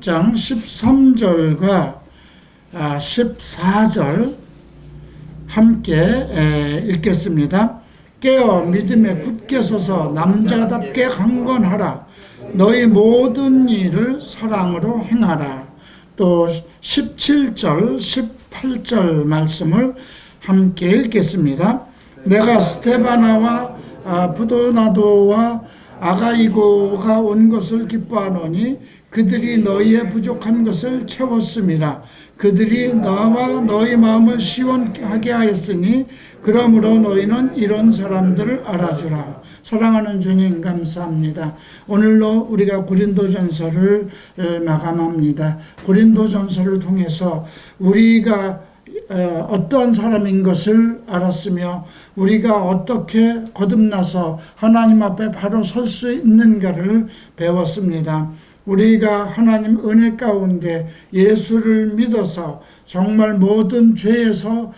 16장 13절과 14절 함께 읽겠습니다. 깨어 믿음에 굳게 서서 남자답게 강건하라. 너희 모든 일을 사랑으로 행하라. 또 17절 18절 말씀을 함께 읽겠습니다. 내가 스데바나와 부도나도와 아가이고가 온 것을 기뻐하노니 그들이 너희의 부족한 것을 채웠음이라. 그들이 너와 너희 마음을 시원하게 하였으니 그러므로 너희는 이런 사람들을 알아주라. 사랑하는 주님 감사합니다. 오늘로 우리가 고린도전서를 마감합니다. 고린도전서를 통해서 우리가 어떠한 사람인 것을 알았으며 우리가 어떻게 거듭나서 하나님 앞에 바로 설 수 있는가를 배웠습니다. 우리가 하나님 은혜 가운데 예수를 믿어서 정말 모든 죄에서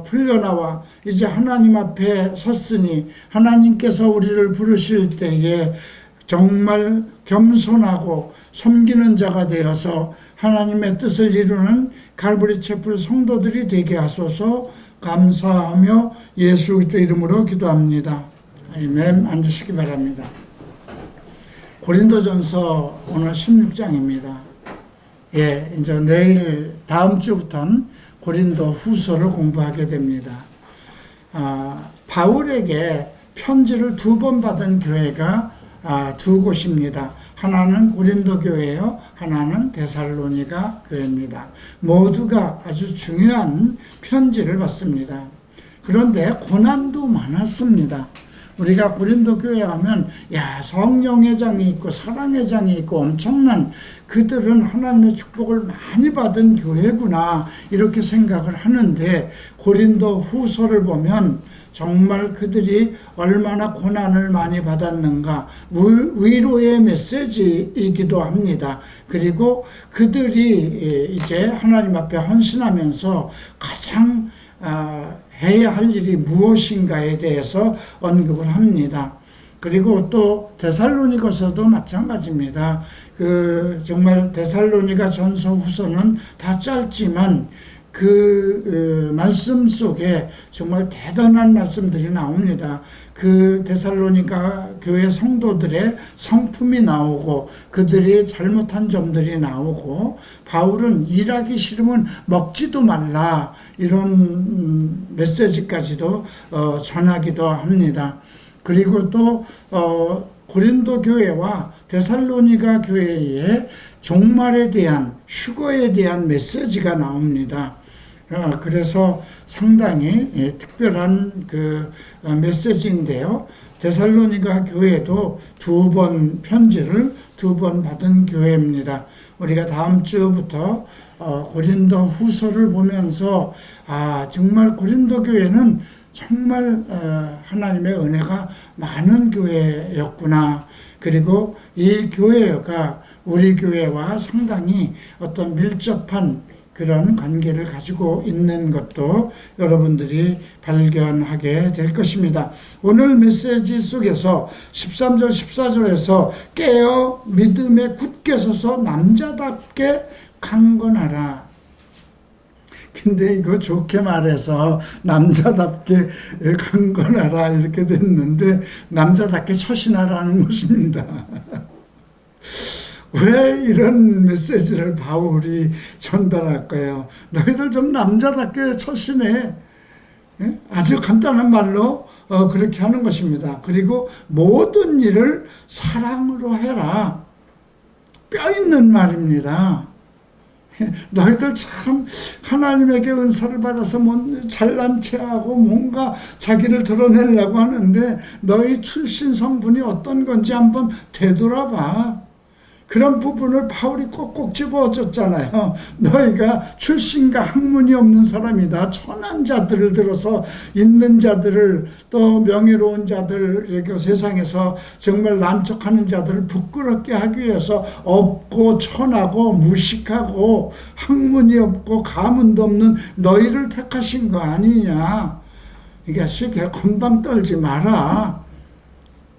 풀려나와 이제 하나님 앞에 섰으니 하나님께서 우리를 부르실 때에 정말 겸손하고 섬기는 자가 되어서 하나님의 뜻을 이루는 갈보리 채플 성도들이 되게 하소서. 감사하며 예수 그리스도 이름으로 기도합니다. 아멘. 앉으시기 바랍니다. 고린도전서 오늘 16장입니다. 이제 내일 다음 주부터는 고린도 후서를 공부하게 됩니다. 바울에게 편지를 2번 받은 교회가 2곳입니다. 하나는 고린도 교회요, 하나는 데살로니가 교회입니다. 모두가 아주 중요한 편지를 받습니다. 그런데 고난도 많았습니다. 우리가 고린도 교회 하면 성령의 장이 있고 사랑의 장이 있고 엄청난, 그들은 하나님의 축복을 많이 받은 교회구나 이렇게 생각을 하는데, 고린도 후서를 보면 정말 그들이 얼마나 고난을 많이 받았는가, 위로의 메시지이기도 합니다. 그리고 그들이 이제 하나님 앞에 헌신하면서 가장 해야 할 일이 무엇인가에 대해서 언급을 합니다. 그리고 또 데살로니가서도 마찬가지입니다. 정말 데살로니가 전서 후서는 다 짧지만 말씀 속에 정말 대단한 말씀들이 나옵니다. 데살로니가 교회 성도들의 성품이 나오고 그들이 잘못한 점들이 나오고, 바울은 일하기 싫으면 먹지도 말라 이런 메시지까지도 전하기도 합니다. 그리고 또 고린도 교회와 데살로니가 교회의 종말에 대한, 휴거에 대한 메시지가 나옵니다. 그래서 상당히 특별한 메시지인데요. 데살로니가 교회도 2번 편지를 2번 받은 교회입니다. 우리가 다음 주부터 고린도 후서를 보면서 정말 고린도 교회는 정말 하나님의 은혜가 많은 교회였구나. 그리고 이 교회가 우리 교회와 상당히 어떤 밀접한 그런 관계를 가지고 있는 것도 여러분들이 발견하게 될 것입니다. 오늘 메시지 속에서 13절 14절에서 깨어 믿음에 굳게 서서 남자답게 강건하라. 근데 이거 좋게 말해서 남자답게 강건하라 이렇게 됐는데, 남자답게 처신하라는 것입니다. 왜 이런 메시지를 바울이 전달할까요? 너희들 좀 남자답게 처신해. 아주 간단한 말로 그렇게 하는 것입니다. 그리고 모든 일을 사랑으로 해라. 뼈 있는 말입니다. 너희들 참 하나님에게 은사를 받아서 잘난 체하고 뭔가 자기를 드러내려고 하는데, 너희 출신 성분이 어떤 건지 한번 되돌아봐. 그런 부분을 바울이 꼭꼭 집어줬잖아요. 너희가 출신과 학문이 없는 사람이다. 천한 자들을 들어서 있는 자들을, 또 명예로운 자들, 이렇게 세상에서 정말 난척하는 자들을 부끄럽게 하기 위해서 없고 천하고 무식하고 학문이 없고 가문도 없는 너희를 택하신 거 아니냐. 이게 쉽게 건방 떨지 마라.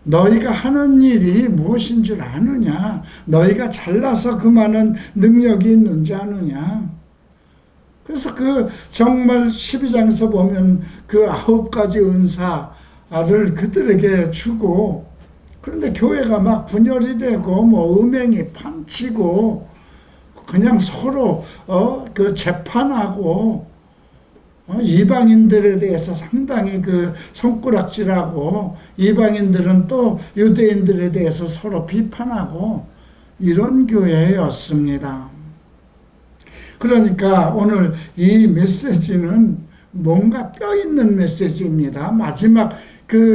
너희가 하는 일이 무엇인 줄 아느냐? 너희가 잘나서 그 많은 능력이 있는지 아느냐? 그래서 그 정말 12장에서 보면 그 9가지 은사를 그들에게 주고, 그런데 교회가 막 분열이 되고 뭐 음행이 판치고 그냥 서로 그 재판하고 이방인들에 대해서 상당히 그 손가락질하고, 이방인들은 또 유대인들에 대해서 서로 비판하고, 이런 교회였습니다. 그러니까 오늘 이 메시지는 뭔가 뼈 있는 메시지입니다. 마지막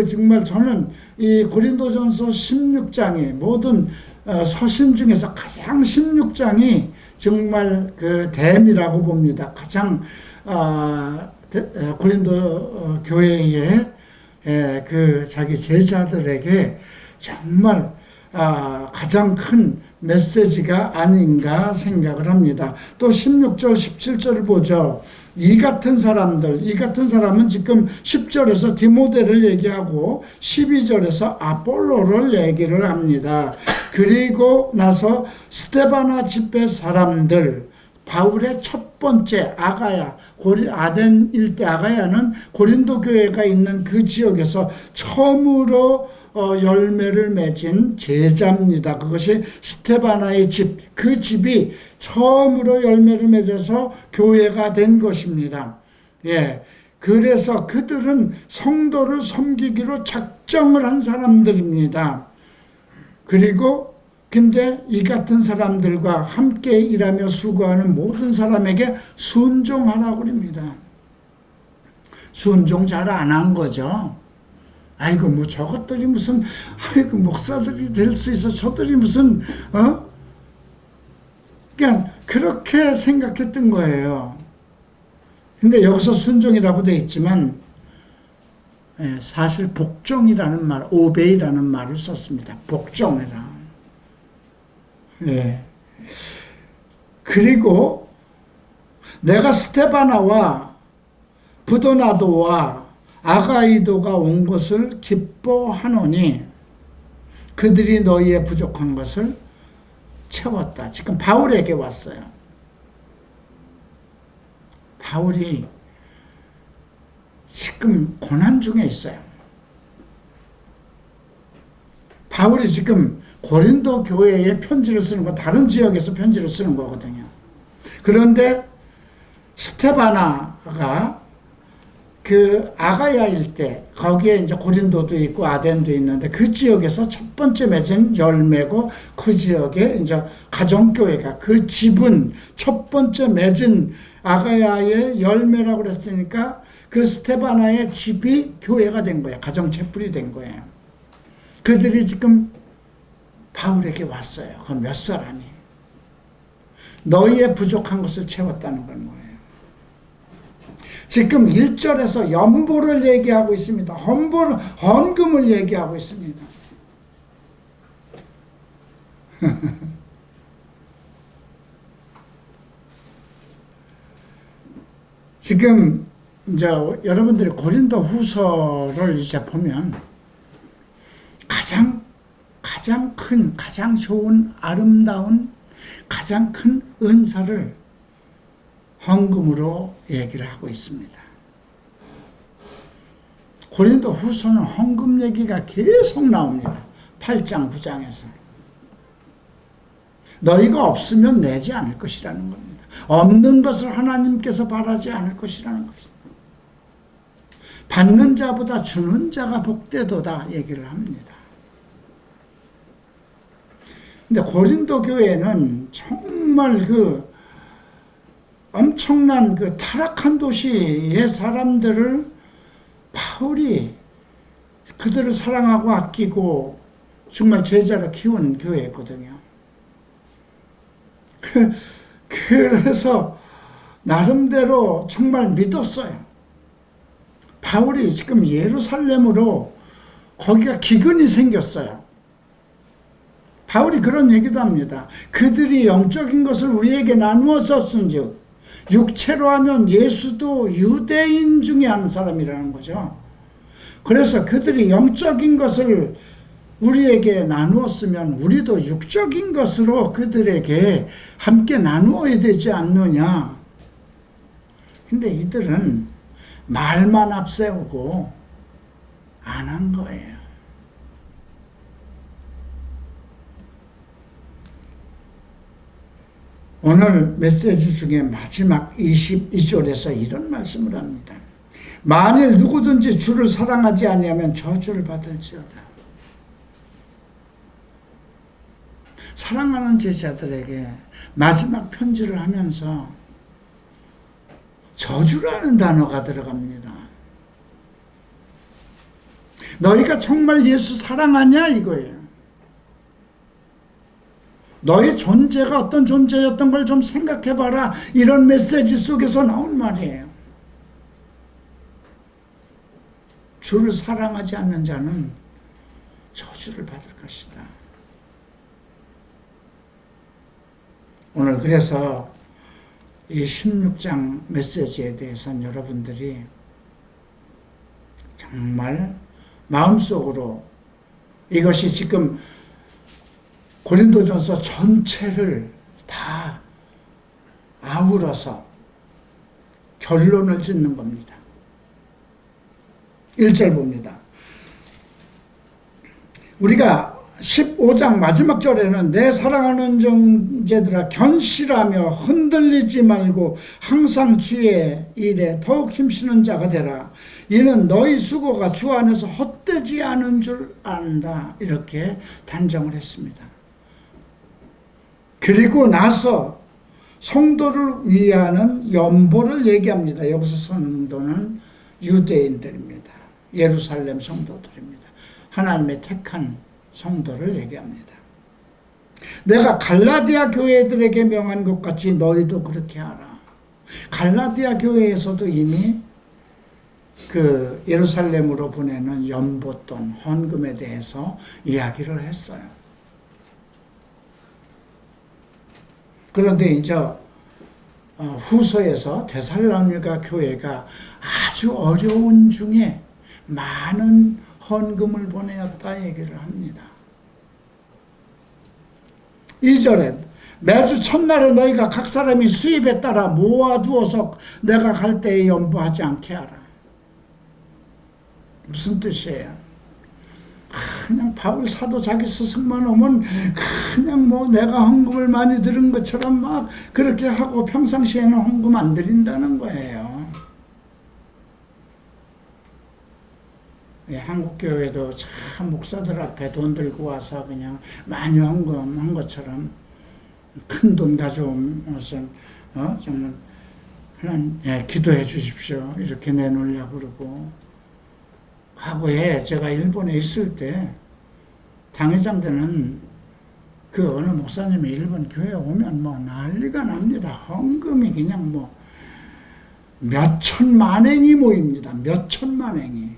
정말 저는 이 고린도전서 16장의 모든 서신 중에서 가장 16장이 정말 그 댐이라고 봅니다. 가장 고린도 교회의 그 자기 제자들에게 정말 가장 큰 메시지가 아닌가 생각을 합니다. 또 16절, 17절을 보죠. 이 같은 사람은 지금 10절에서 디모데를 얘기하고 12절에서 아볼로를 얘기를 합니다. 그리고 나서 스데바나 집회 사람들, 바울의 첫 번째 아가야, 아덴 일대 아가야는 고린도 교회가 있는 그 지역에서 처음으로 열매를 맺은 제자입니다. 그것이 스데바나의 집, 그 집이 처음으로 열매를 맺어서 교회가 된 것입니다. 예. 그래서 그들은 성도를 섬기기로 작정을 한 사람들입니다. 그리고 근데 이 같은 사람들과 함께 일하며 수고하는 모든 사람에게 순종하라고 합니다. 순종 잘 안 한 거죠. 아이고 뭐 저것들이 무슨 아이고 목사들이 될 수 있어, 저들이 무슨 그냥 그렇게 생각했던 거예요. 근데 여기서 순종이라고 되어 있지만 사실 복종이라는 말, 오베이라는 말을 썼습니다. 복종이라. 예. 그리고 내가 스데바나와 부도나도와 아가이도가 온 것을 기뻐하노니 그들이 너희의 부족한 것을 채웠다. 지금 바울에게 왔어요. 바울이 지금 고난 중에 있어요. 바울이 지금 고린도 교회에 편지를 쓰는 거, 다른 지역에서 편지를 쓰는 거거든요. 그런데 스데바나가 그 아가야 일대, 거기에 이제 고린도도 있고 아덴도 있는데 그 지역에서 첫 번째 맺은 열매고, 그 지역에 이제 가정교회가, 그 집은 첫 번째 맺은 아가야의 열매라고 그랬으니까 그 스데바나의 집이 교회가 된 거예요. 가정체불이 된 거예요. 그들이 지금 바울에게 왔어요. 그 몇 사람이. 너희의 부족한 것을 채웠다는 건 뭐예요? 지금 1절에서 연보를 얘기하고 있습니다. 헌금을 얘기하고 있습니다. 지금 이제 여러분들이 고린도 후서를 이제 보면 가장 큰, 가장 좋은, 아름다운, 가장 큰 은사를 헌금으로 얘기를 하고 있습니다. 고린도 후서는 헌금 얘기가 계속 나옵니다. 8장, 9장에서. 너희가 없으면 내지 않을 것이라는 겁니다. 없는 것을 하나님께서 바라지 않을 것이라는 것입니다. 받는 자보다 주는 자가 복되도다 얘기를 합니다. 근데 고린도 교회는 정말 그 엄청난 그 타락한 도시의 사람들을 바울이 그들을 사랑하고 아끼고 정말 제자로 키운 교회거든요. 그래서 나름대로 정말 믿었어요. 바울이 지금 예루살렘으로 거기가 기근이 생겼어요. 바울이 그런 얘기도 합니다. 그들이 영적인 것을 우리에게 나누어 줬은즉 육체로 하면 예수도 유대인 중에 한 사람이라는 거죠. 그래서 그들이 영적인 것을 우리에게 나누었으면 우리도 육적인 것으로 그들에게 함께 나누어야 되지 않느냐. 근데 이들은 말만 앞세우고 안 한 거예요. 오늘 메시지 중에 마지막 22절에서 이런 말씀을 합니다. 만일 누구든지 주를 사랑하지 아니하면 저주를 받을지어다. 사랑하는 제자들에게 마지막 편지를 하면서 저주라는 단어가 들어갑니다. 너희가 정말 예수 사랑하냐 이거예요. 너의 존재가 어떤 존재였던 걸 좀 생각해봐라. 이런 메시지 속에서 나온 말이에요. 주를 사랑하지 않는 자는 저주를 받을 것이다. 오늘 그래서 이 16장 메시지에 대해서는 여러분들이 정말 마음속으로 이것이 지금 고린도전서 전체를 다 아우러서 결론을 짓는 겁니다. 1절 봅니다. 우리가 15장 마지막 절에는 내 사랑하는 형제들아 견실하며 흔들리지 말고 항상 주의 일에 더욱 힘쓰는 자가 되라. 이는 너희 수고가 주 안에서 헛되지 않은 줄 안다. 이렇게 단정을 했습니다. 그리고 나서 성도를 위하는 연보를 얘기합니다. 여기서 성도는 유대인들입니다. 예루살렘 성도들입니다. 하나님의 택한 성도를 얘기합니다. 내가 갈라디아 교회들에게 명한 것 같이 너희도 그렇게 하라. 갈라디아 교회에서도 이미 그 예루살렘으로 보내는 연보돈, 헌금에 대해서 이야기를 했어요. 그런데 이제 후서에서 데살로니가 교회가 아주 어려운 중에 많은 헌금을 보내었다 얘기를 합니다. 2절에 매주 첫날에 너희가 각 사람이 수입에 따라 모아두어서 내가 갈 때에 연보하지 않게 하라. 무슨 뜻이에요? 그냥 바울 사도 자기 스승만 오면 그냥 뭐 내가 헌금을 많이 들은 것처럼 막 그렇게 하고 평상시에는 헌금 안 드린다는 거예요. 한국교회도 참 목사들 앞에 돈 들고 와서 그냥 많이 헌금한 것처럼 큰 돈 가져오면서 정말 하나님 기도해 주십시오 이렇게 내놓으려고 그러고 과거에 제가 일본에 있을 때 당회장 때는 그 어느 목사님이 일본 교회에 오면 뭐 난리가 납니다. 헌금이 그냥 뭐 몇 천만 행이 모입니다. 몇 천만 행이.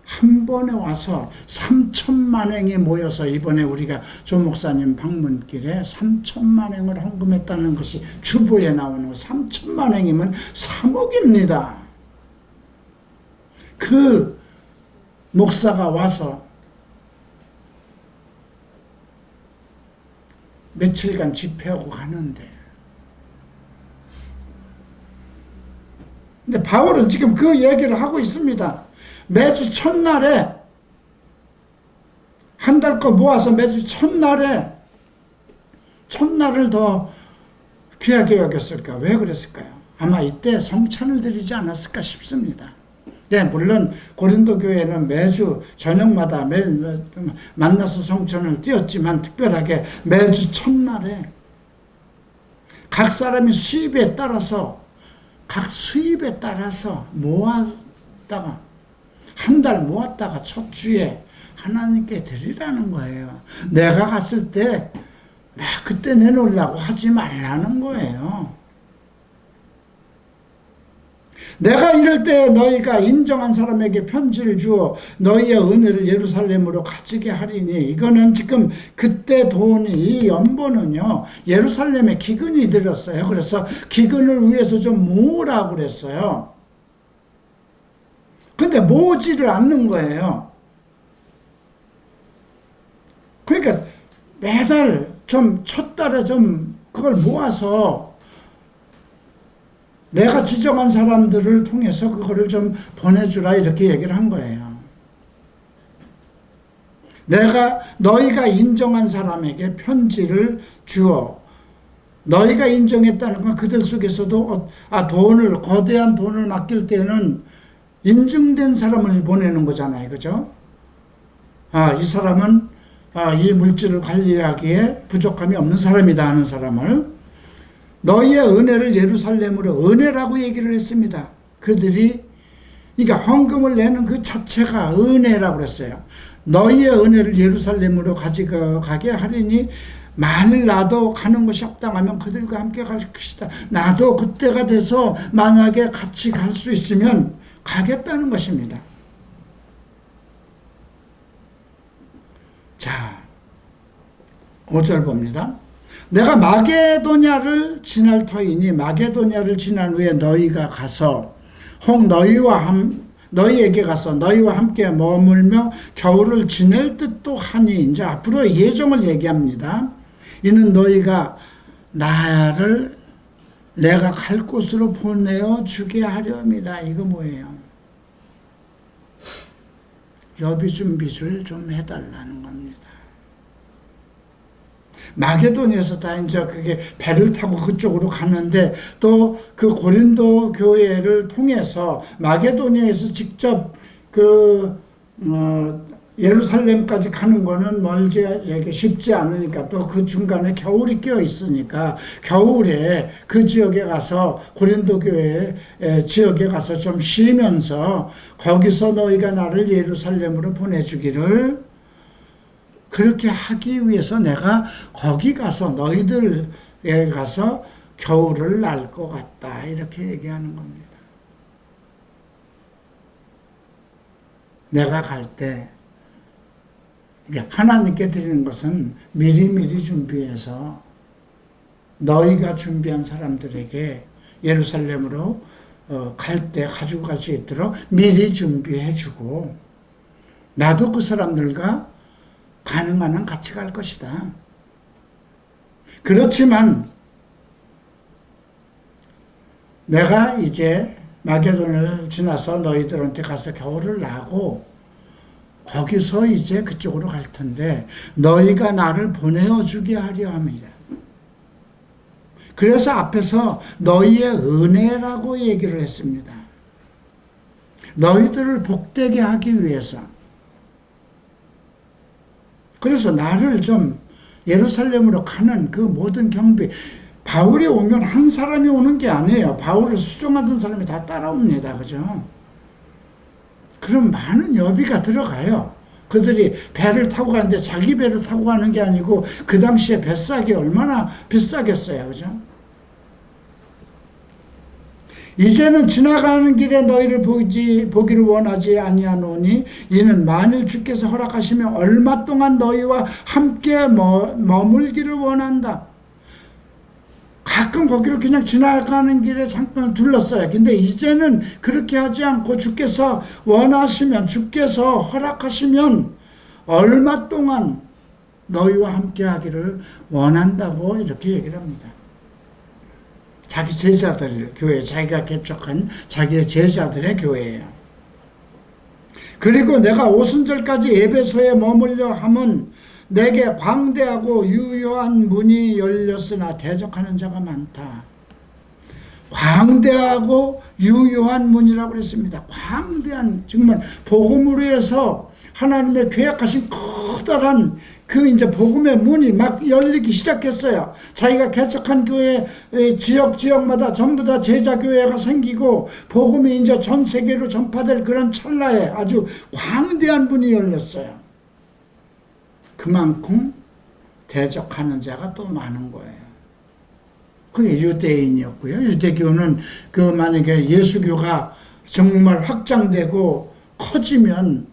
한 번에 와서 3천만 행이 모여서 이번에 우리가 조 목사님 방문길에 3천만 행을 헌금했다는 것이 주보에 나오는 거. 3천만 행이면 3억입니다. 그 목사가 와서 며칠간 집회하고 가는데 근데 바울은 지금 그 얘기를 하고 있습니다. 매주 첫날에 한 달 거 모아서 매주 첫날에 첫날을 더 귀하게 여겼을까? 왜 그랬을까요? 아마 이때 성찬을 드리지 않았을까 싶습니다. 네, 물론 고린도 교회는 매주 저녁마다 만나서 성찬을 띄웠지만 특별하게 매주 첫날에 각 사람이 수입에 따라서 모았다가 한 달 모았다가 첫 주에 하나님께 드리라는 거예요. 내가 갔을 때 그때 내놓으려고 하지 말라는 거예요. 내가 이럴 때 너희가 인정한 사람에게 편지를 주어 너희의 은혜를 예루살렘으로 가지게 하리니 이거는 지금 그때 돈이 이 연보는요 예루살렘에 기근이 들었어요. 그래서 기근을 위해서 좀 모으라고 그랬어요. 근데 모으지를 않는 거예요. 매달 좀 첫 달에 좀 그걸 모아서 내가 지정한 사람들을 통해서 그거를 좀 보내주라 이렇게 얘기를 한 거예요. 너희가 인정한 사람에게 편지를 주어. 너희가 인정했다는 건 그들 속에서도 거대한 돈을 맡길 때는 인증된 사람을 보내는 거잖아요. 그죠? 이 사람은 이 물질을 관리하기에 부족함이 없는 사람이다 하는 사람을 너희의 은혜를 예루살렘으로 은혜라고 얘기를 했습니다. 그러니까 헌금을 내는 그 자체가 은혜라고 그랬어요. 너희의 은혜를 예루살렘으로 가게 하리니 만일 나도 가는 것이 합당하면 그들과 함께 갈 것이다. 나도 그때가 돼서 만약에 같이 갈 수 있으면 가겠다는 것입니다. 자, 5절 봅니다. 내가 마게도냐를 지날 터이니 마게도냐를 지난 후에 너희가 가서 너희에게 가서 너희와 함께 머물며 겨울을 지낼 듯도 하니 이제 앞으로의 예정을 얘기합니다. 이는 너희가 나를 내가 갈 곳으로 보내어 주게 하려함이라. 이거 뭐예요? 여비 준비를 좀 해달라는 겁니다. 마게도니아에서 다 이제 그게 배를 타고 그쪽으로 가는데 또 그 고린도 교회를 통해서 마게도니아에서 직접 예루살렘까지 가는 거는 쉽지 않으니까 또 그 중간에 겨울이 껴 있으니까 겨울에 그 지역에 가서 고린도 교회 지역에 가서 좀 쉬면서 거기서 너희가 나를 예루살렘으로 보내주기를 그렇게 하기 위해서 내가 거기 가서 너희들에 가서 겨울을 날 것 같다 이렇게 얘기하는 겁니다. 내가 갈 때 하나님께 드리는 것은 미리미리 준비해서 너희가 준비한 사람들에게 예루살렘으로 갈 때 가지고 갈 수 있도록 미리 준비해주고 나도 그 사람들과 가능한 한 같이 갈 것이다. 그렇지만 내가 이제 마게도냐를 지나서 너희들한테 가서 겨울을 나고 거기서 이제 그쪽으로 갈 텐데 너희가 나를 보내어 주게 하려 합니다. 그래서 앞에서 너희의 은혜라고 얘기를 했습니다. 너희들을 복되게 하기 위해서. 그래서 나를 좀 예루살렘으로 가는 그 모든 경비, 바울이 오면 한 사람이 오는 게 아니에요. 바울을 수종하던 사람이 다 따라옵니다. 그죠? 그럼 많은 여비가 들어가요. 그들이 배를 타고 가는데 자기 배를 타고 가는 게 아니고 그 당시에 뱃삭이 얼마나 비싸겠어요. 그죠? 이제는 지나가는 길에 너희를 보기를 원하지 아니하노니 이는 만일 주께서 허락하시면 얼마 동안 너희와 함께 머물기를 원한다. 가끔 거기를 그냥 지나가는 길에 잠깐 둘렀어요. 근데 이제는 그렇게 하지 않고 주께서 원하시면, 주께서 허락하시면 얼마 동안 너희와 함께 하기를 원한다고 이렇게 얘기를 합니다. 자기 제자들 교회, 자기가 개척한 자기의 제자들의 교회예요. 그리고 내가 오순절까지 에베소에 머물려 함은 내게 광대하고 유효한 문이 열렸으나 대적하는 자가 많다. 광대하고 유효한 문이라고 그랬습니다. 광대한, 정말 복음으로 해서 하나님의 계약하신 커다란 그 이제 복음의 문이 막 열리기 시작했어요. 자기가 개척한 교회 지역마다 전부 다 제자교회가 생기고 복음이 이제 전 세계로 전파될 그런 찰나에 아주 광대한 문이 열렸어요. 그만큼 대적하는 자가 또 많은 거예요. 그게 유대인이었고요. 유대교는 만약에 예수교가 정말 확장되고 커지면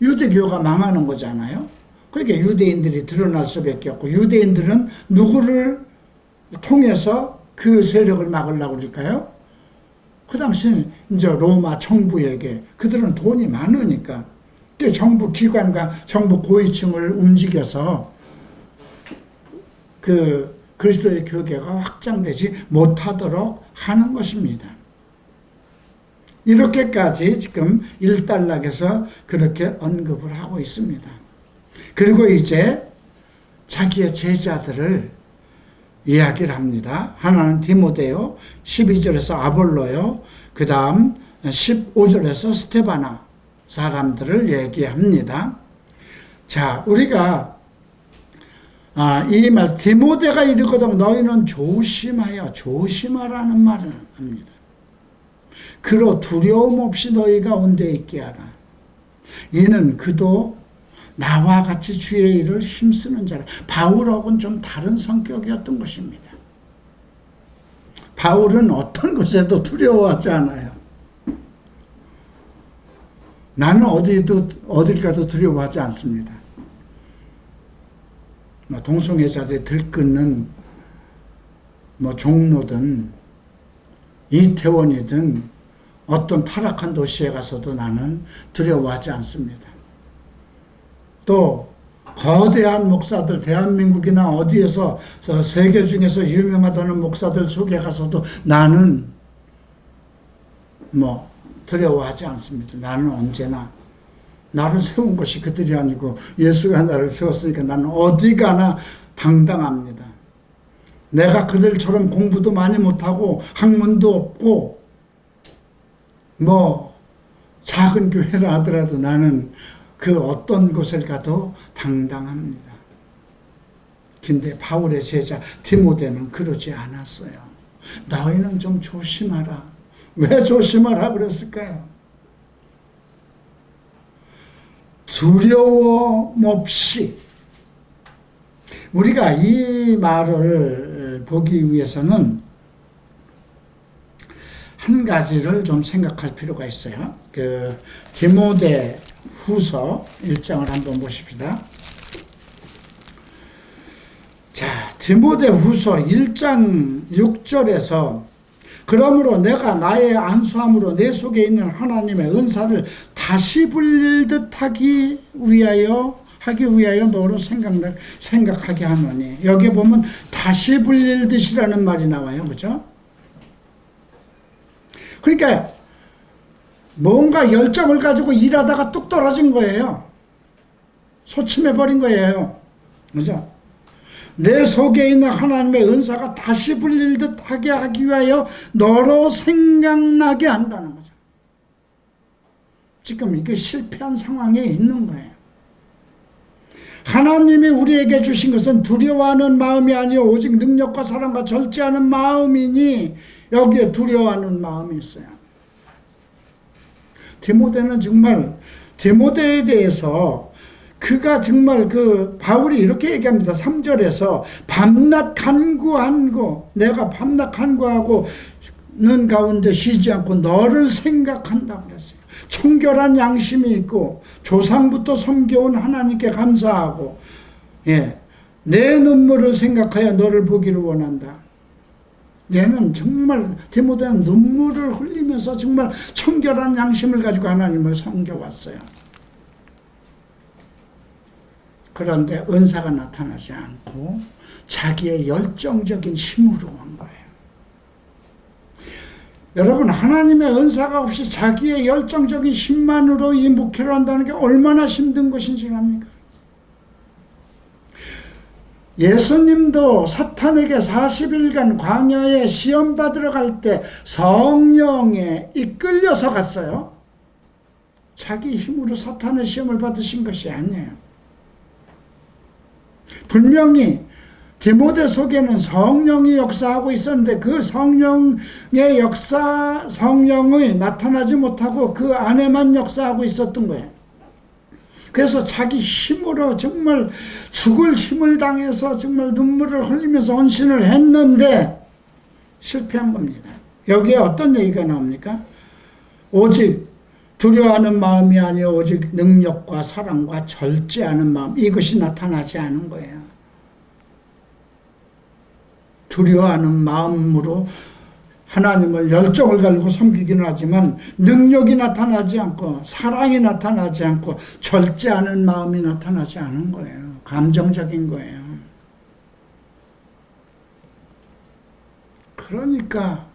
유대교가 망하는 거잖아요. 그러니까 유대인들이 드러날 수밖에 없고, 유대인들은 누구를 통해서 그 세력을 막으려고 그럴까요? 그 당시는 이제 로마 정부에게, 그들은 돈이 많으니까 정부 기관과 정부 고위층을 움직여서 그리스도의 교계가 확장되지 못하도록 하는 것입니다. 이렇게까지 지금 1단락에서 그렇게 언급을 하고 있습니다. 그리고 이제 자기의 제자들을 이야기를 합니다. 하나는 디모데요, 12절에서 아볼로요, 그 다음 15절에서 스테바나 사람들을 얘기합니다. 자, 우리가 이 말 디모데가 이르거든 너희는 조심하라는 말을 합니다. 그로 두려움 없이 너희 가운데 있게 하라. 이는 그도 나와 같이 주의 일을 힘쓰는 자라. 바울하고는 좀 다른 성격이었던 것입니다. 바울은 어떤 것에도 두려워하지 않아요. 나는 어딜 가도 두려워하지 않습니다. 동성애자들이 들끓는 종로든 이태원이든 어떤 타락한 도시에 가서도 나는 두려워하지 않습니다. 또 거대한 목사들, 대한민국이나 어디에서 세계 중에서 유명하다는 목사들 속에 가서도 나는 두려워하지 않습니다. 나는 언제나 나를 세운 것이 그들이 아니고 예수가 나를 세웠으니까 나는 어디 가나 당당합니다. 내가 그들처럼 공부도 많이 못하고 학문도 없고 작은 교회라 하더라도 나는 그 어떤 곳을 가도 당당합니다. 근데 바울의 제자 디모데는 그러지 않았어요. 너희는 좀 조심하라. 왜 조심하라 그랬을까요? 두려움 없이. 우리가 이 말을 보기 위해서는 한 가지를 좀 생각할 필요가 있어요. 디모데 후서 1장을 한번 보십시다. 자, 디모데 후서 1장 6절에서 그러므로 내가 나의 안수함으로 내 속에 있는 하나님의 은사를 다시 불릴 듯 하기 위하여 너로 생각하게 하노니. 여기 보면 다시 불릴 듯이라는 말이 나와요. 그죠? 그러니까 뭔가 열정을 가지고 일하다가 뚝 떨어진 거예요. 소침해버린 거예요. 그죠? 내 속에 있는 하나님의 은사가 다시 불릴 듯 하게 하기 위하여 너로 생각나게 한다는 거죠. 지금 이게 실패한 상황에 있는 거예요. 하나님이 우리에게 주신 것은 두려워하는 마음이 아니요 오직 능력과 사랑과 절제하는 마음이니 여기에 두려워하는 마음이 있어요. 디모데는 정말 디모데에 대해서 그가 정말 바울이 이렇게 얘기합니다. 3절에서 밤낮 간구하고 내가 밤낮 간구하고는 가운데 쉬지 않고 너를 생각한다고 그랬어요. 청결한 양심이 있고 조상부터 섬겨온 하나님께 감사하고 내 눈물을 생각하여 너를 보기를 원한다. 얘는 정말 디모데는 눈물을 흘리면서 정말 청결한 양심을 가지고 하나님을 섬겨왔어요. 그런데 은사가 나타나지 않고 자기의 열정적인 힘으로 한 거예요. 여러분, 하나님의 은사가 없이 자기의 열정적인 힘만으로 이 목회를 한다는 게 얼마나 힘든 것인지 압니까? 예수님도 사탄에게 40일간 광야에 시험 받으러 갈 때 성령에 이끌려서 갔어요. 자기 힘으로 사탄의 시험을 받으신 것이 아니에요. 분명히 디모데 속에는 성령이 역사하고 있었는데 그 성령의 성령이 나타나지 못하고 그 안에만 역사하고 있었던 거예요. 그래서 자기 힘으로 정말 죽을 힘을 당해서 정말 눈물을 흘리면서 헌신을 했는데 실패한 겁니다. 여기에 어떤 얘기가 나옵니까? 오직 두려워하는 마음이 아니요 오직 능력과 사랑과 절제하는 마음, 이것이 나타나지 않은 거예요. 두려워하는 마음으로 하나님을 열정을 가지고 섬기기는 하지만 능력이 나타나지 않고 사랑이 나타나지 않고 절제하는 마음이 나타나지 않은 거예요. 감정적인 거예요. 그러니까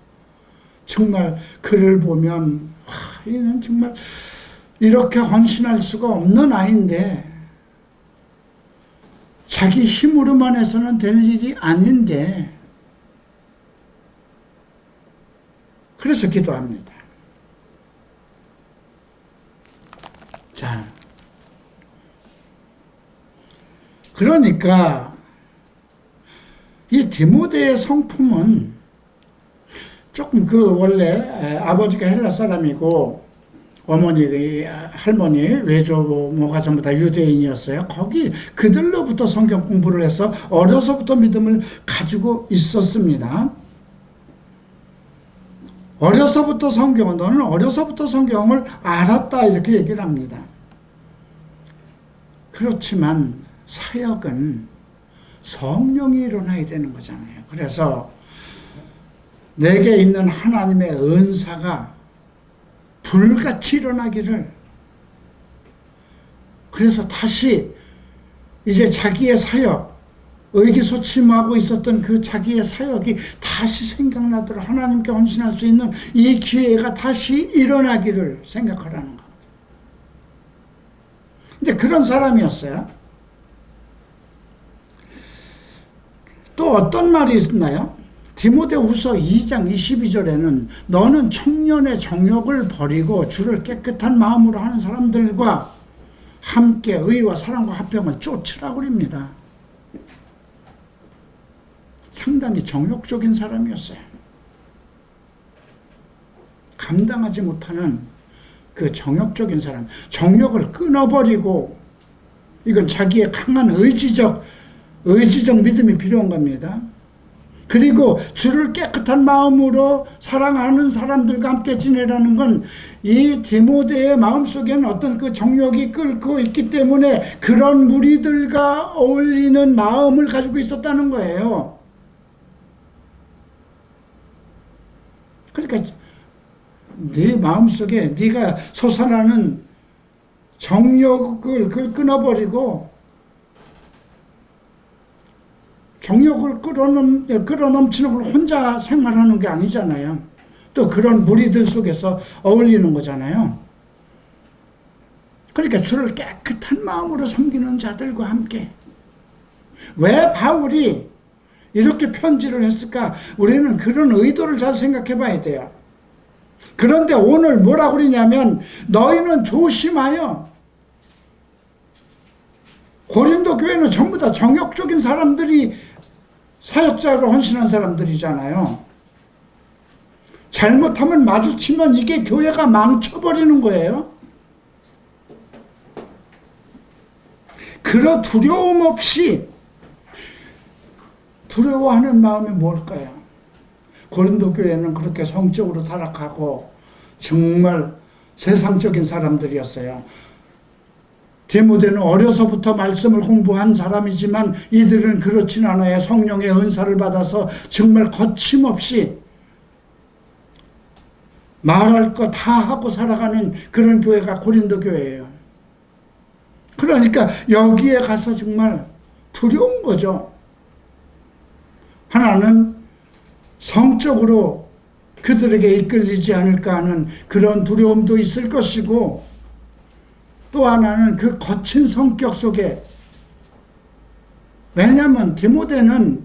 정말 그를 보면 와, 얘는 정말 이렇게 헌신할 수가 없는 아이인데, 자기 힘으로만 해서는 될 일이 아닌데, 그래서 기도합니다. 자, 그러니까 이 디모데의 성품은 조금 원래 아버지가 헬라 사람이고 어머니, 할머니, 외조모가 전부 다 유대인이었어요. 거기 그들로부터 성경 공부를 해서 어려서부터 믿음을 가지고 있었습니다. 너는 어려서부터 성경을 알았다, 이렇게 얘기를 합니다. 그렇지만 사역은 성령이 일어나야 되는 거잖아요. 그래서 내게 있는 하나님의 은사가 불같이 일어나기를, 그래서 다시 이제 자기의 사역, 의기소침하고 있었던 그 자기의 사역이 다시 생각나도록 하나님께 헌신할 수 있는 이 기회가 다시 일어나기를 생각하라는 겁니다. 근데 그런 사람이었어요. 또 어떤 말이 있나요? 디모데후서 2장 22절에는 너는 청년의 정욕을 버리고 주를 깨끗한 마음으로 하는 사람들과 함께 의와 사랑과 화평을 쫓으라고 그럽니다. 상당히 정욕적인 사람이었어요. 감당하지 못하는 그 정욕적인 사람, 정욕을 끊어버리고, 이건 자기의 강한 의지적 믿음이 필요한 겁니다. 그리고 주를 깨끗한 마음으로 사랑하는 사람들과 함께 지내라는 건 이 디모데의 마음속에는 어떤 그 정욕이 끓고 있기 때문에 그런 무리들과 어울리는 마음을 가지고 있었다는 거예요. 그러니까 네 마음속에 네가 솟아나는 정욕을 끊어버리고, 정욕을 끌어넘치는 걸 혼자 생활하는 게 아니잖아요. 또 그런 무리들 속에서 어울리는 거잖아요. 그러니까 주를 깨끗한 마음으로 섬기는 자들과 함께. 왜 바울이 이렇게 편지를 했을까? 우리는 그런 의도를 잘 생각해 봐야 돼요. 그런데 오늘 뭐라고 그러냐면, 너희는 조심하여. 고린도 교회는 전부 다 정욕적인 사람들이 사역자로 헌신한 사람들이잖아요. 잘못하면 마주치면 이게 교회가 망쳐버리는 거예요. 그러 두려움 없이, 두려워하는 마음이 뭘까요? 고린도 교회는 그렇게 성적으로 타락하고 정말 세상적인 사람들이었어요. 디모데는 어려서부터 말씀을 공부한 사람이지만 이들은 그렇진 않아요. 성령의 은사를 받아서 정말 거침없이 말할 거 다 하고 살아가는 그런 교회가 고린도 교회예요. 그러니까 여기에 가서 정말 두려운 거죠. 하나는 성적으로 그들에게 이끌리지 않을까 하는 그런 두려움도 있을 것이고, 또 하나는 그 거친 성격 속에, 왜냐하면 디모데는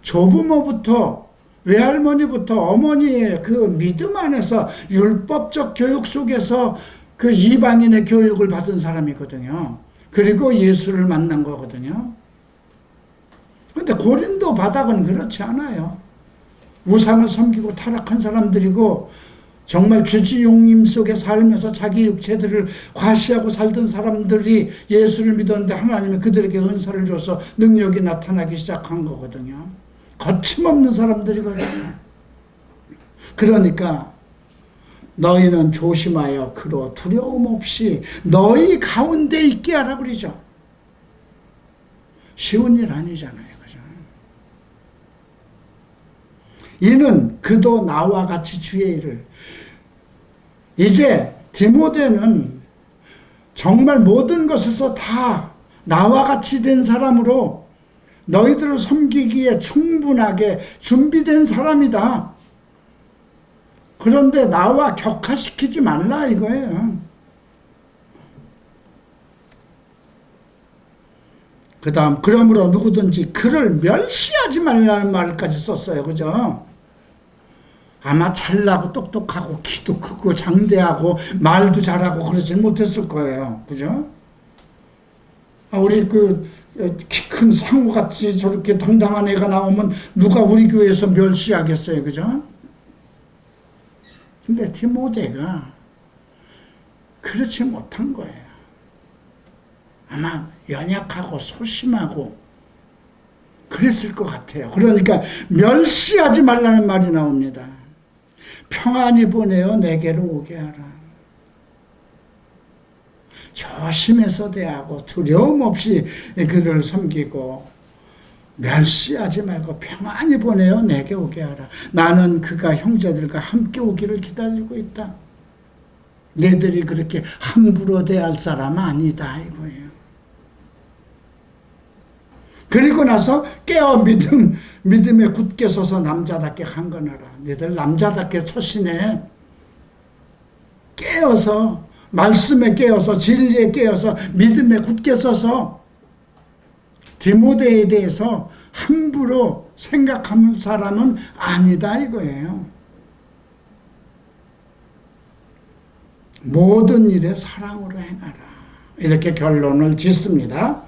조부모부터 외할머니부터 어머니의 그 믿음 안에서 율법적 교육 속에서 그 이방인의 교육을 받은 사람이거든요. 그리고 예수를 만난 거거든요. 그런데 고린도 바닥은 그렇지 않아요. 우상을 섬기고 타락한 사람들이고, 정말 죄지용림 속에 살면서 자기 육체들을 과시하고 살던 사람들이 예수를 믿었는데 하나님이 그들에게 은사를 줘서 능력이 나타나기 시작한 거거든요. 거침없는 사람들이거든요. 그러니까 너희는 조심하여 그로 두려움 없이 너희 가운데 있게 하라 그러죠. 쉬운 일 아니잖아요. 그죠? 이는 그도 나와 같이 주의 일을. 이제 디모데는 정말 모든 것에서 다 나와 같이 된 사람으로 너희들을 섬기기에 충분하게 준비된 사람이다. 그런데 나와 격화시키지 말라 이거예요. 그 다음 그러므로 누구든지 그를 멸시하지 말라는 말까지 썼어요. 그죠? 아마 잘나고 똑똑하고 키도 크고 장대하고 말도 잘하고 그러지 못했을 거예요. 그죠? 우리 키 큰 상우같이 저렇게 당당한 애가 나오면 누가 우리 교회에서 멸시하겠어요. 그죠? 근데 디모데가 그렇지 못한 거예요. 아마 연약하고 소심하고 그랬을 것 같아요. 그러니까 멸시하지 말라는 말이 나옵니다. 평안히 보내어 내게로 오게 하라. 조심해서 대하고 두려움 없이 그를 섬기고 멸시하지 말고 평안히 보내어 내게 오게 하라. 나는 그가 형제들과 함께 오기를 기다리고 있다. 너희들이 그렇게 함부로 대할 사람은 아니다 이거예요. 그리고 나서 깨어 믿음에 굳게 서서 남자답게 강건하라. 너희들 남자답게 처신해. 깨어서 말씀에 깨어서 진리에 깨어서 믿음에 굳게 서서 디모데에 대해서 함부로 생각하는 사람은 아니다 이거예요. 모든 일에 사랑으로 행하라. 이렇게 결론을 짓습니다.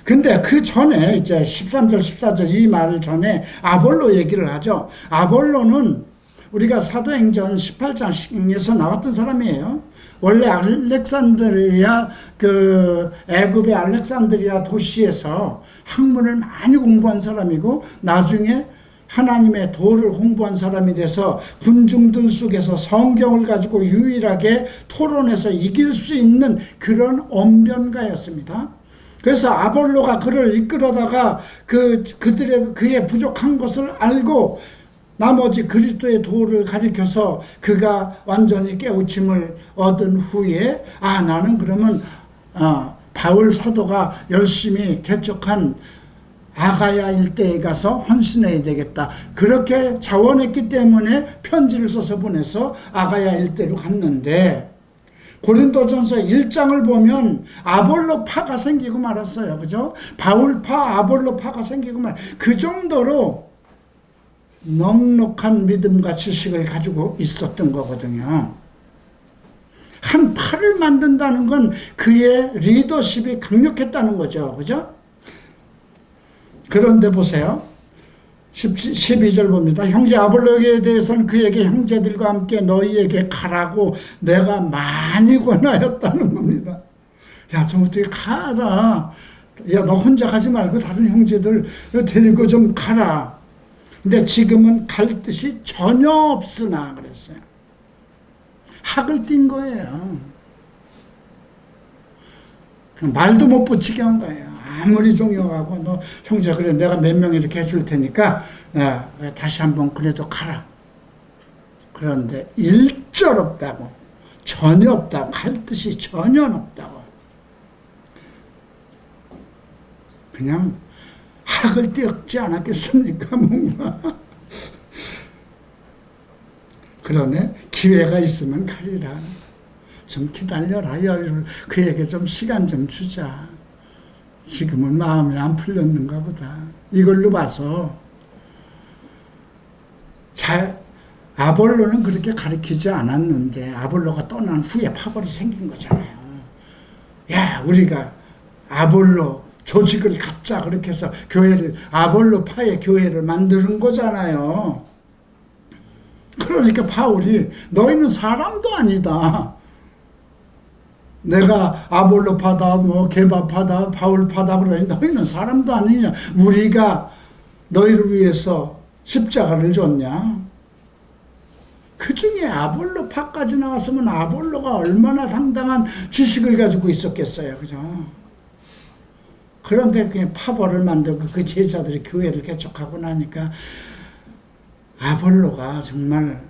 근데 그 전에 이제 13절 14절 이 말 전에 아볼로 얘기를 하죠. 아볼로는 우리가 사도행전 18장에서 나왔던 사람이에요. 원래 알렉산드리아 애굽의 알렉산드리아 도시에서 학문을 많이 공부한 사람이고 나중에 하나님의 도를 공부한 사람이 돼서 군중들 속에서 성경을 가지고 유일하게 토론해서 이길 수 있는 그런 언변가였습니다. 그래서 아볼로가 그를 이끌어다가 그의 부족한 것을 알고 나머지 그리스도의 도를 가리켜서 그가 완전히 깨우침을 얻은 후에 나는 그러면 바울 사도가 열심히 개척한 아가야 일대에 가서 헌신해야 되겠다. 그렇게 자원했기 때문에 편지를 써서 보내서 아가야 일대로 갔는데 고린도전서 1장을 보면 아볼로파가 생기고 말았어요. 그죠? 바울파, 아볼로파가 생기고 그 정도로 넉넉한 믿음과 지식을 가지고 있었던 거거든요. 한 파를 만든다는 건 그의 리더십이 강력했다는 거죠. 그죠? 그런데 보세요. 12절 봅니다. 형제 아볼로에 대해서는 그에게 형제들과 함께 너희에게 가라고 내가 많이 권하였다는 겁니다. 야, 좀 어떻게 가라. 야, 너 혼자 가지 말고 다른 형제들 데리고 좀 가라. 근데 지금은 갈 뜻이 전혀 없으나 그랬어요. 학을 띈 거예요. 말도 못 붙이게 한 거예요. 아무리 종용하고 너 형제 그래 내가 몇 명 이렇게 해줄 테니까 다시 한번 그래도 가라. 그런데 일절 없다고, 전혀 없다고, 할 뜻이 전혀 없다고. 그냥 학을 띄었지 않았겠습니까? 뭔가. 그러네. 기회가 있으면 가리라. 좀 기다려라. 그에게 좀 시간 좀 주자. 지금은 마음이 안 풀렸는가 보다. 이걸로 봐서 아볼로는 그렇게 가르치지 않았는데 아볼로가 떠난 후에 파벌이 생긴 거잖아요. 야, 우리가 아볼로 조직을 갖자 그렇게 해서 아볼로파의 교회를 만드는 거잖아요. 그러니까 바울이 너희는 사람도 아니다. 내가 아볼로파다, 게바파다, 바울파다 그러니 너희는 사람도 아니냐. 우리가 너희를 위해서 십자가를 줬냐. 그 중에 아볼로파까지 나왔으면 아볼로가 얼마나 당당한 지식을 가지고 있었겠어요. 그죠? 그런데 그냥 파벌을 만들고 그 제자들이 교회를 개척하고 나니까 아볼로가 정말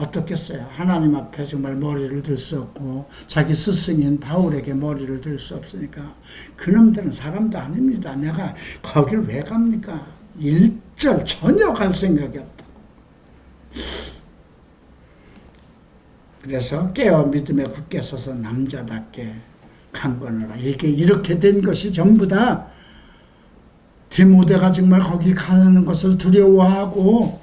어떻겠어요? 하나님 앞에 정말 머리를 들 수 없고 자기 스승인 바울에게 머리를 들 수 없으니까 그놈들은 사람도 아닙니다. 내가 거길 왜 갑니까? 일절 전혀 갈 생각이 없다. 그래서 깨어 믿음에 굳게 서서 남자답게 강건하라. 이게 이렇게 된 것이 전부 다 디모데가 정말 거기 가는 것을 두려워하고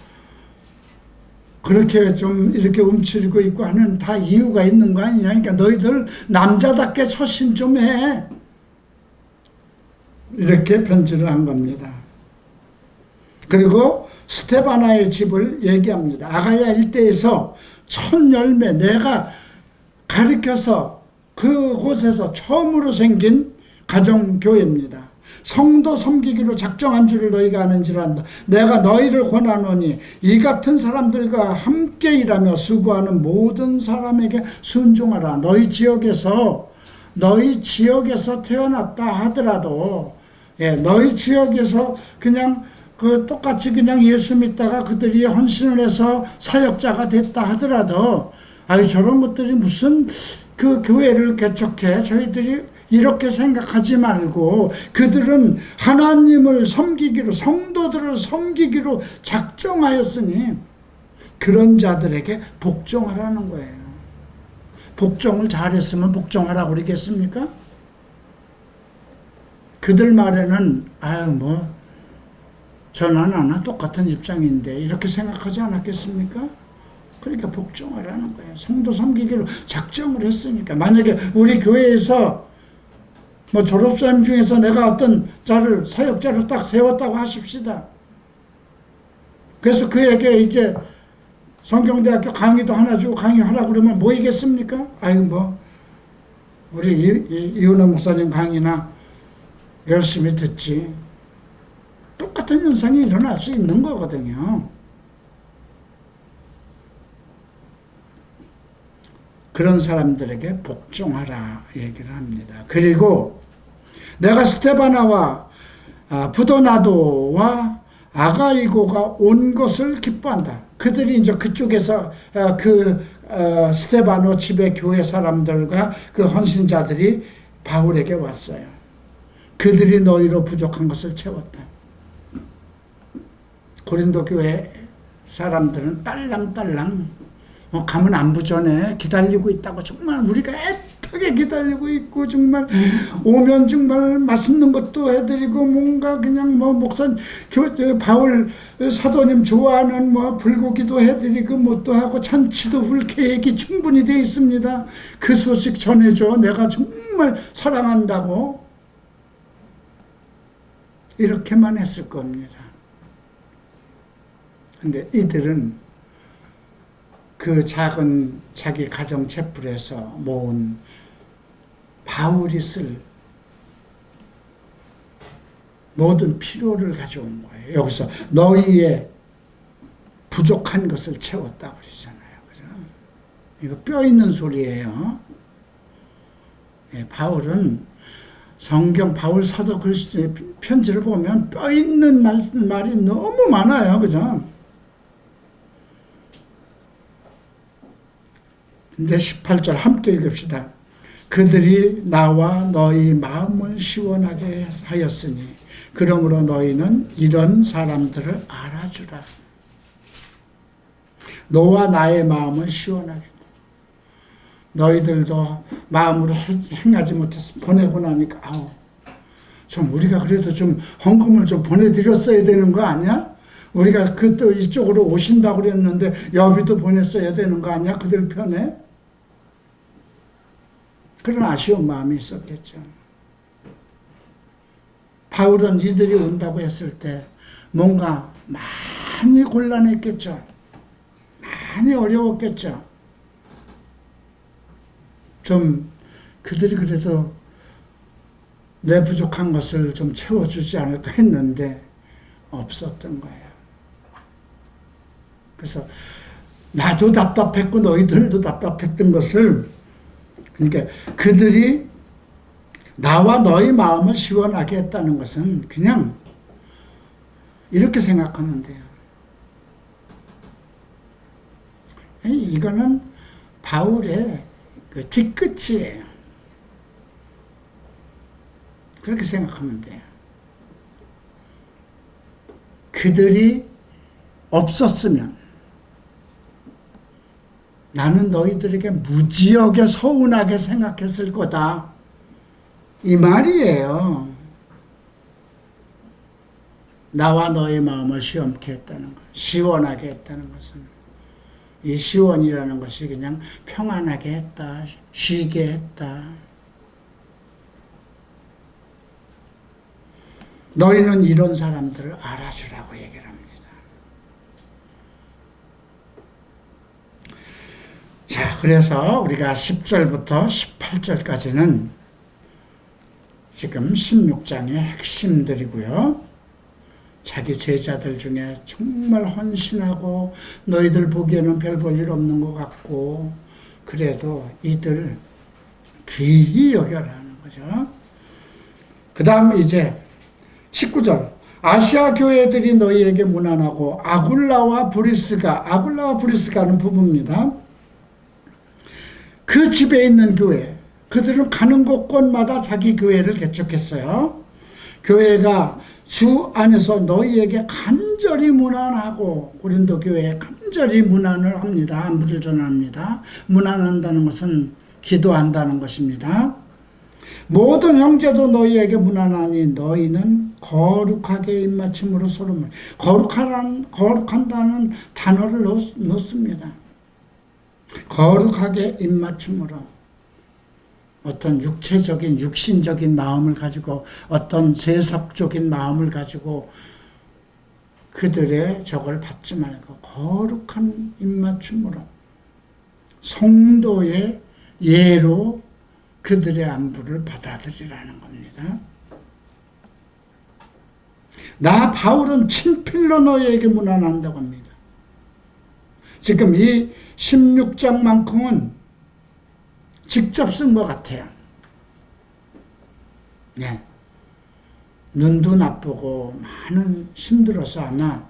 그렇게 좀 이렇게 움츠리고 있고 하는 다 이유가 있는 거 아니냐. 그러니까 너희들 남자답게 처신 좀 해. 이렇게 편지를 한 겁니다. 그리고 스테바나의 집을 얘기합니다. 아가야 일대에서 첫 열매 내가 가르쳐서 그곳에서 처음으로 생긴 가정교회입니다. 성도 섬기기로 작정한 줄을 너희가 아는지라. 내가 너희를 권하노니 이 같은 사람들과 함께 일하며 수고하는 모든 사람에게 순종하라. 너희 지역에서 태어났다 하더라도 너희 지역에서 그냥 똑같이 그냥 예수 믿다가 그들이 헌신을 해서 사역자가 됐다 하더라도 저런 것들이 무슨 그 교회를 개척해. 저희들이 이렇게 생각하지 말고 그들은 하나님을 섬기기로 성도들을 섬기기로 작정하였으니 그런 자들에게 복종하라는 거예요. 복종을 잘했으면 복종하라고 그러겠습니까? 그들 말에는 전화 나나 똑같은 입장인데 이렇게 생각하지 않았겠습니까? 그러니까 복종하라는 거예요. 성도 섬기기로 작정을 했으니까. 만약에 우리 교회에서 졸업생 중에서 내가 어떤 자를 사역자로 딱 세웠다고 하십시다. 그래서 그에게 이제 성경대학교 강의도 하나 주고 강의하라고 그러면 뭐이겠습니까? 우리 이은호 목사님 강의나 열심히 듣지. 똑같은 현상이 일어날 수 있는 거거든요. 그런 사람들에게 복종하라 얘기를 합니다. 그리고 내가 스테바나와 부도나도와 아가이고가 온 것을 기뻐한다. 그들이 이제 그쪽에서 스테바노 집의 교회 사람들과 그 헌신자들이 바울에게 왔어요. 그들이 너희로 부족한 것을 채웠다. 고린도 교회 사람들은 딸랑딸랑 가면 안부 전에 기다리고 있다고 정말 우리가 애타게 기다리고 있고 정말 오면 정말 맛있는 것도 해드리고 뭔가 그냥 목사 바울 사도님 좋아하는 불고기도 해드리고 뭣도 하고 잔치도 볼 계획이 충분히 되어 있습니다. 그 소식 전해줘. 내가 정말 사랑한다고. 이렇게만 했을 겁니다. 근데 이들은 그 작은 자기 가정 촛불에서 모은 바울이 쓸 모든 필요를 가져온 거예요. 여기서 너희의 부족한 것을 채웠다고 그러잖아요. 그죠? 이거 뼈 있는 소리예요. 바울은 성경 바울 사도 글씨 편지를 보면 뼈 있는 말이 너무 많아요. 그죠? 근데 18절 함께 읽읍시다. 그들이 나와 너희 마음을 시원하게 하였으니 그러므로 너희는 이런 사람들을 알아주라. 너와 나의 마음을 시원하게. 너희들도 마음으로 행하지 못해서 보내고 나니까 좀 우리가 그래도 좀 헌금을 좀 보내드렸어야 되는 거 아니야? 우리가 또 이쪽으로 오신다고 그랬는데 여비도 보냈어야 되는 거 아니야? 그들 편에? 그런 아쉬운 마음이 있었겠죠. 바울은 이들이 온다고 했을 때 뭔가 많이 곤란했겠죠. 많이 어려웠겠죠. 좀 그들이 그래도 내 부족한 것을 좀 채워주지 않을까 했는데 없었던 거예요. 그래서 나도 답답했고 너희들도 답답했던 것을, 그러니까 그들이 나와 너희 마음을 시원하게 했다는 것은 그냥 이렇게 생각하는데요. 이거는 바울의 그 뒤끝이에요. 그렇게 생각하면 돼요. 그들이 없었으면 나는 너희들에게 무지하게 서운하게 생각했을 거다. 이 말이에요. 나와 너의 마음을 시험케 했다는 것, 시원하게 했다는 것은 이 시원이라는 것이 그냥 평안하게 했다, 쉬게 했다. 너희는 이런 사람들을 알아주라고 얘기를 합니다. 자, 그래서 우리가 10절부터 18절까지는 지금 16장의 핵심들이고요. 자기 제자들 중에 정말 헌신하고 너희들 보기에는 별 볼 일 없는 것 같고 그래도 이들 귀히 여겨라는 거죠. 그 다음 이제 19절 아시아 교회들이 너희에게 문안하고 아굴라와 브리스가는 부부입니다. 그 집에 있는 교회, 그들은 가는 곳곳마다 자기 교회를 개척했어요. 교회가 주 안에서 너희에게 간절히 문안하고, 고린도 교회에 간절히 문안을 합니다. 안부를 전합니다. 문안한다는 것은 기도한다는 것입니다. 모든 형제도 너희에게 문안하니 너희는 거룩하게 입맞춤으로 서로 거룩한다는 단어를 넣습니다. 거룩하게 입맞춤으로 어떤 육체적인 육신적인 마음을 가지고 어떤 세속적인 마음을 가지고 그들의 적을 받지 말고 거룩한 입맞춤으로 성도의 예로 그들의 안부를 받아들이라는 겁니다. 나 바울은 친필로 너희에게 문안한다고 합니다. 지금 이 16장만큼은 직접 쓴 것 같아요. 네. 눈도 나쁘고 많은 힘들어서 아마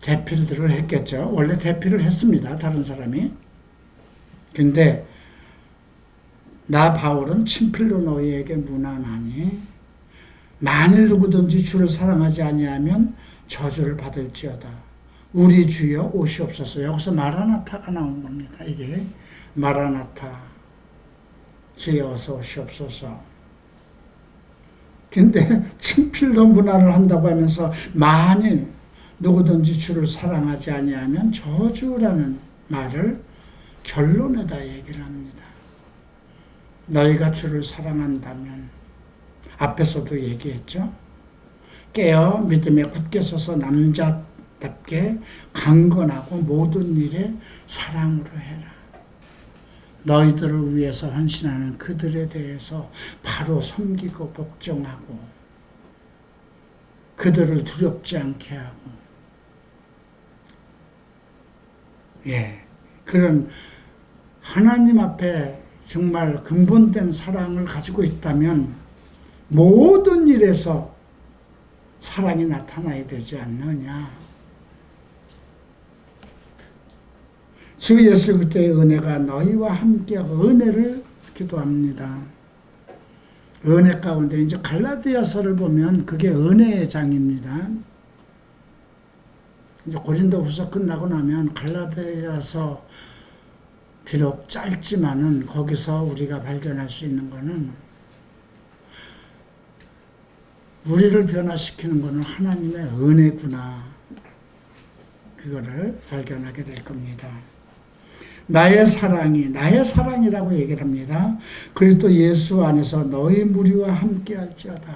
대필들을 했겠죠. 원래 대필을 했습니다. 다른 사람이. 근데 나 바울은 친필로 너희에게 문안하니 만일 누구든지 주를 사랑하지 아니하면 저주를 받을지어다. 우리 주여 오시옵소서. 여기서 마라나타가 나온 겁니다. 이게 마라나타. 주여 어서 오시옵소서. 근데 친필로 문안을 한다고 하면서 만일 누구든지 주를 사랑하지 아니하면 저주라는 말을 결론에다 얘기를 합니다. 너희가 주를 사랑한다면, 앞에서도 얘기했죠. 깨어 믿음에 굳게 서서 남자답게 강건하고 모든 일에 사랑으로 해라. 너희들을 위해서 헌신하는 그들에 대해서 바로 섬기고 복종하고 그들을 두렵지 않게 하고, 그런 하나님 앞에 정말 근본된 사랑을 가지고 있다면 모든 일에서 사랑이 나타나야 되지 않느냐. 주 예수 그리스도의 은혜가 너희와 함께 은혜를 기도합니다. 은혜 가운데 이제 갈라디아서를 보면 그게 은혜의 장입니다. 이제 고린도후서 끝나고 나면 갈라디아서 비록 짧지만은 거기서 우리가 발견할 수 있는 거는 우리를 변화시키는 거는 하나님의 은혜구나. 그거를 발견하게 될 겁니다. 나의 사랑이라고 얘기를 합니다. 그리스도 예수 안에서 너희 무리와 함께 할지어다.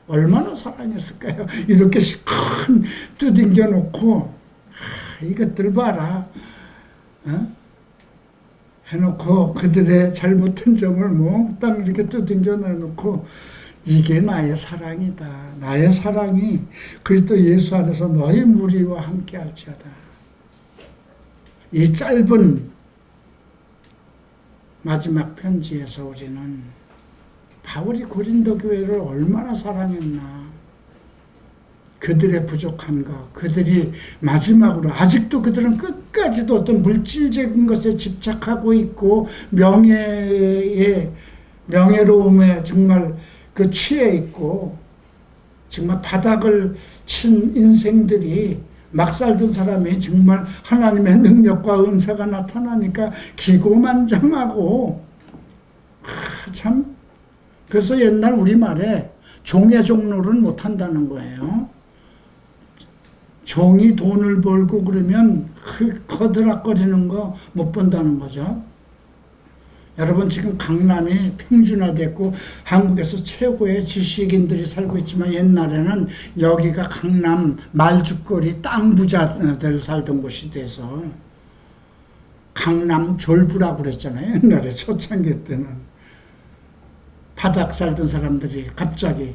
얼마나 사랑했을까요? 이렇게 큰 두들겨 놓고, 이것들 봐라. 해놓고 그들의 잘못된 점을 몽땅 이렇게 두들겨 내놓고, 이게 나의 사랑이다. 나의 사랑이 그리스도 예수 안에서 너희 무리와 함께 할지어다. 이 짧은 마지막 편지에서 우리는 바울이 고린도 교회를 얼마나 사랑했나, 그들의 부족한 것, 그들이 마지막으로 아직도 그들은 끝까지도 어떤 물질적인 것에 집착하고 있고 명예로움에 정말 그 취해 있고 정말 바닥을 친 인생들이 막 살던 사람이 정말 하나님의 능력과 은사가 나타나니까 기고만장하고 참 그래서 옛날 우리말에 종의 종로는 못한다는 거예요. 종이 돈을 벌고 그러면 거드락거리는 거 못 본다는 거죠. 여러분 지금 강남이 평준화됐고 한국에서 최고의 지식인들이 살고 있지만 옛날에는 여기가 강남 말죽거리 땅 부자들 살던 곳이 돼서 강남 졸부라고 그랬잖아요. 옛날에 초창기 때는 바닥 살던 사람들이 갑자기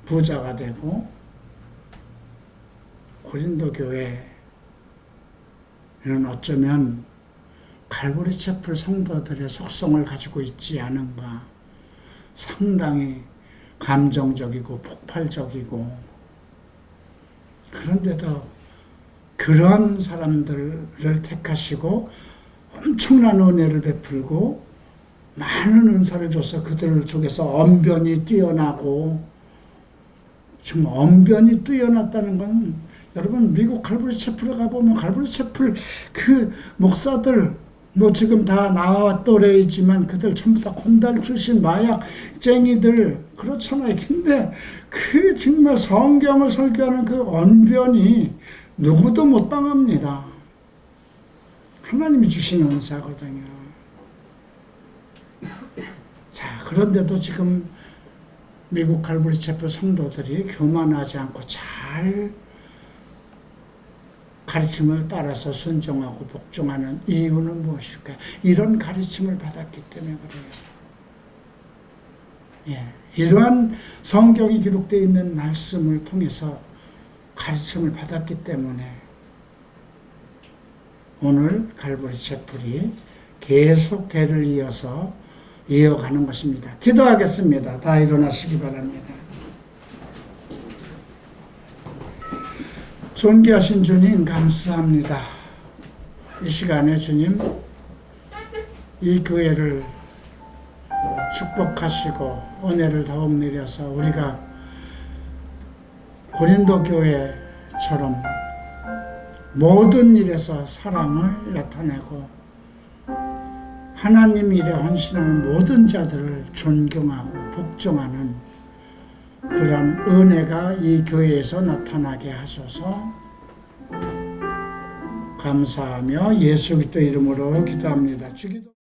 부자가 되고 고린도 교회는 어쩌면 갈보리 채플 성도들의 속성을 가지고 있지 않은가. 상당히 감정적이고 폭발적이고 그런데도 그런 사람들을 택하시고 엄청난 은혜를 베풀고 많은 은사를 줘서 그들 쪽에서 언변이 뛰어나고 지금 언변이 뛰어났다는 건 여러분 미국 갈보리 채플에 가보면 갈보리 채플 그 목사들 뭐 지금 다 나와 또래이지만 그들 전부 다 콘달 출신 마약쟁이들 그렇잖아요. 근데 그 정말 성경을 설교하는 그 언변이 누구도 못 당합니다. 하나님이 주시는 은사거든요. 자, 그런데도 지금 미국 갈보리 채플 성도들이 교만하지 않고 잘 가르침을 따라서 순종하고 복종하는 이유는 무엇일까요? 이런 가르침을 받았기 때문에 그래요. 예, 이러한 성경이 기록되어 있는 말씀을 통해서 가르침을 받았기 때문에 오늘 갈보리 채플이 계속 대를 이어서 이어가는 것입니다. 기도하겠습니다. 다 일어나시기 바랍니다. 존귀하신 주님 감사합니다. 이 시간에 주님 이 교회를 축복하시고 은혜를 더욱 내려서 우리가 고린도 교회처럼 모든 일에서 사랑을 나타내고 하나님 일에 헌신하는 모든 자들을 존경하고 복종하는 그런 은혜가 이 교회에서 나타나게 하소서. 감사하며 예수 그리스도 이름으로 기도합니다. 주기도